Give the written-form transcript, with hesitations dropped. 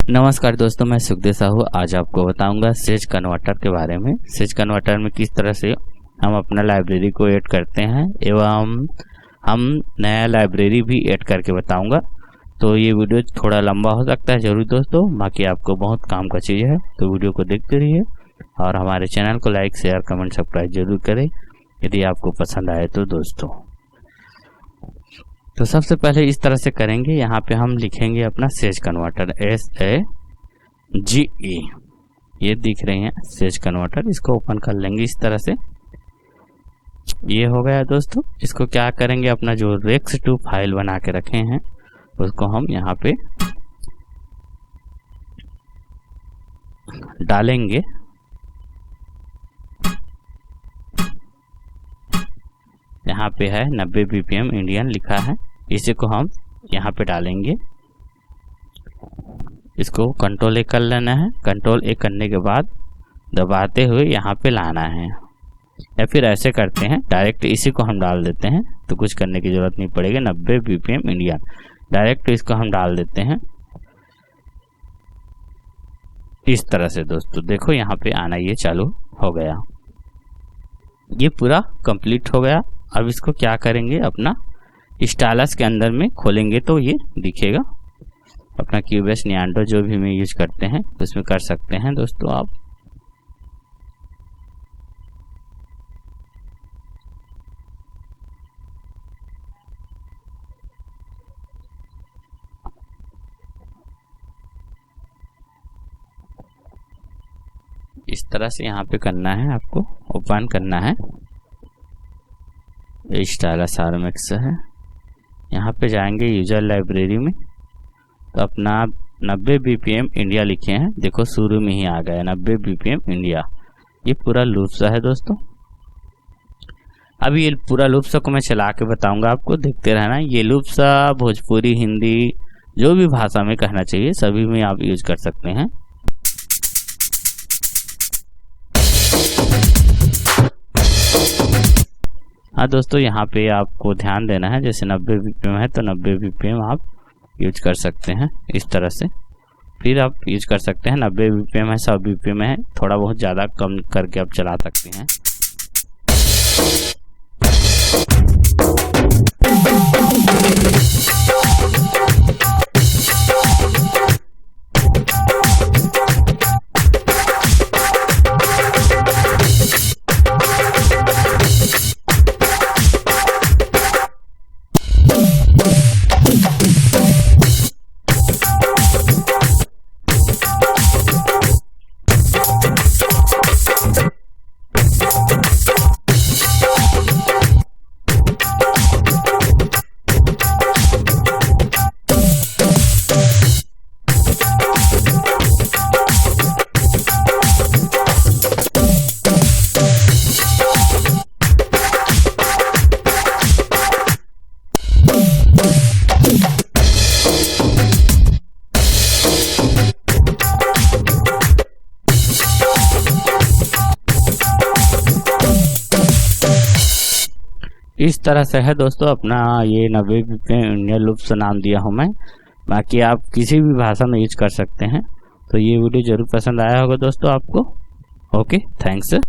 नमस्कार दोस्तों, मैं सुखदेव साहू आज आपको बताऊंगा सेज कन्वर्टर के बारे में। सेज कन्वर्टर में किस तरह से हम अपना लाइब्रेरी को ऐड करते हैं एवं हम नया लाइब्रेरी भी ऐड करके बताऊंगा। तो ये वीडियो थोड़ा लंबा हो सकता है जरूर दोस्तों, बाकी आपको बहुत काम का चीज़ है तो वीडियो को देखते रहिए और हमारे चैनल को लाइक शेयर कमेंट सब्सक्राइब जरूर करें यदि आपको पसंद आए तो दोस्तों। तो सबसे पहले इस तरह से करेंगे, यहाँ पे हम लिखेंगे अपना सेज कन्वर्टर SAGE, ये दिख रहे हैं सेज कन्वर्टर। इसको ओपन कर लेंगे इस तरह से। ये हो गया दोस्तों। इसको क्या करेंगे, अपना जो rex2 फाइल बना के रखे हैं उसको हम यहाँ पे डालेंगे। यहाँ पे है 90 BPM इंडियन लिखा है, इसी को हम यहाँ पे डालेंगे। इसको कंट्रोल A कर लेना है। कंट्रोल A करने के बाद दबाते हुए यहाँ पे लाना है, या फिर ऐसे करते हैं डायरेक्ट इसी को हम डाल देते हैं तो कुछ करने की जरूरत नहीं पड़ेगी। 90 BPM इंडियन डायरेक्ट इसको हम डाल देते हैं इस तरह से दोस्तों। देखो यहाँ पे आना ये चालू हो गया, ये पूरा कंप्लीट हो गया। अब इसको क्या करेंगे, अपना स्टाइलस के अंदर में खोलेंगे तो ये दिखेगा। अपना क्यूबेस नियांडो जो भी में यूज करते हैं उसमें कर सकते हैं दोस्तों आप। इस तरह से यहाँ पे करना है, आपको ओपन करना है। स्टाइलस RMX है, यहाँ पे जाएंगे यूजर लाइब्रेरी में तो अपना 90 BPM इंडिया लिखे हैं, देखो शुरू में ही आ गया 90 BPM इंडिया। ये पूरा लूप सा है दोस्तों। अभी ये पूरा लूप सा को मैं चला के बताऊंगा आपको, देखते रहना। ये लूप सा भोजपुरी हिंदी जो भी भाषा में कहना चाहिए सभी में आप यूज कर सकते हैं। हाँ दोस्तों, यहाँ पे आपको ध्यान देना है, जैसे 90 BPM है तो 90 BPM आप यूज कर सकते हैं इस तरह से। फिर आप यूज कर सकते हैं 90 BPM है, 100 BPM है, थोड़ा बहुत ज़्यादा कम करके आप चला सकते हैं। इस तरह से है दोस्तों अपना ये 90 BPM इंडियन लूप से नाम दिया हूँ मैं। बाकी आप किसी भी भाषा में यूज कर सकते हैं। तो ये वीडियो जरूर पसंद आया होगा दोस्तों आपको। Okay, thanks.